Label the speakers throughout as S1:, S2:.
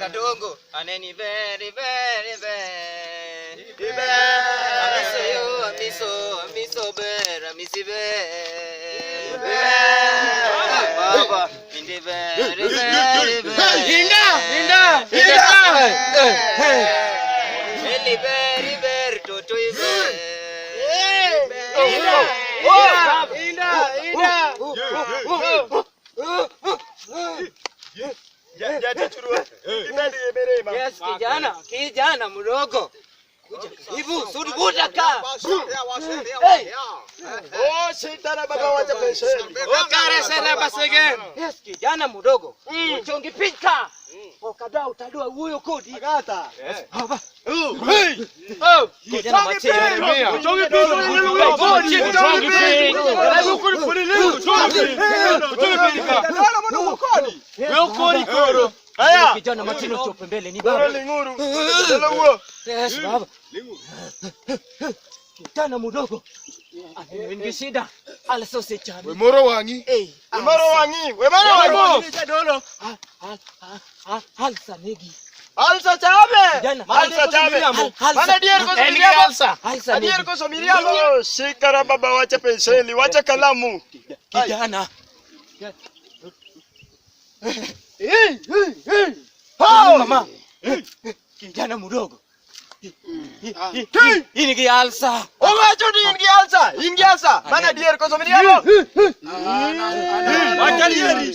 S1: kadongo aneni very very very amiso ber amisibe baba indi very very inda eli very very toto ibe inda Yes, kijana mdogo. Hivu, surubuta ka. Hey.
S2: Oh, sitana baba wacha penseli.
S1: Okare sana basege. Yes, kijana mdogo. Chongi pita. Okada utadua huyo kodi.
S2: Agata.
S1: Yes. Baba. Hey. Oh, kijana macheni.
S2: Chongi pita. Chongi pita.
S1: Haya. Kijana macheni chope mbele ni baba.
S2: Linguru.
S1: Yes, baba. Kijana mdogo. Aneni shida. Ala sose chani.
S2: We moro wangi. We moro wangi.
S1: Dolo. Alsa negi.
S2: Alsa chabe.
S1: Mana
S2: dier ko Miriam.
S1: Alsa negi.
S2: Dier ko Miriam. Shikara baba wacha penseli, wacha kalamu.
S1: Kijana. Mama. Kijana mdogo. Ini ki alsa.
S2: Omacho di ingi alsa. Mana dier ko Miriam. Wacha dieri.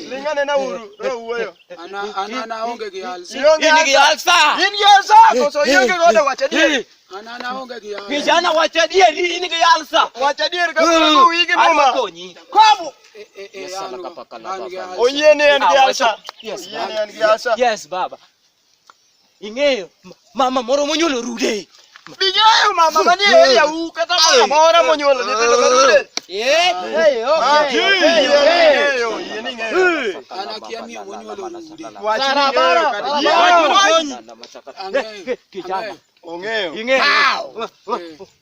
S2: Lingane na uru. Wewe.
S3: Ana onge ki alsa.
S1: Ini ki alsa.
S2: Ingi alsa. Koso yenge gode wacha dieri.
S3: Ana onge ki alsa.
S1: Kijana wacha dieri ini ki alsa.
S2: Wacha dieri ko wigi mama. Kabu. Oyene ingi alsa. Oyene ingi alsa.
S1: Yes baba. Ingeyo mama moro monyolo rude.
S2: Bigayo mama mani ya ukata mama monyolo ni tendo rude.
S3: Ana kiamia monyolo rude.
S1: Kijana.
S2: Ongeo.
S1: Ingeyo.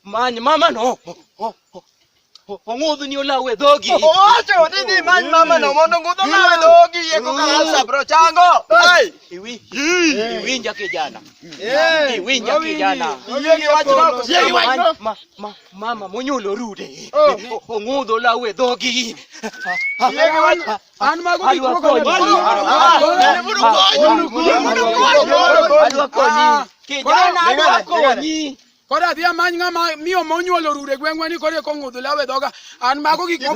S1: Mama no. Ongudu ni olawe dogi.
S2: Ocho didi mama no mondo ngudu nawe dogi yeko kalsa bro chango. Hey.
S1: Iwinja kijana. Iwinja kijana.
S2: Yegi wacho.
S1: Mama monyolo rude. Ongudu olawe dogi.
S2: Yegi wacho.
S3: An mago ni
S1: kijana adwakoni.
S3: Koda dia manya mio monyolo rude gwengwa ni kore ko ngudu lawe doga an mago gi ko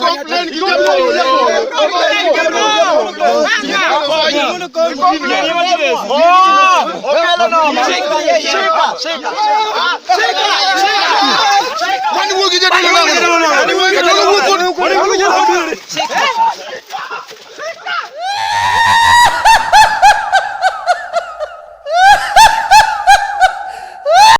S2: Shika.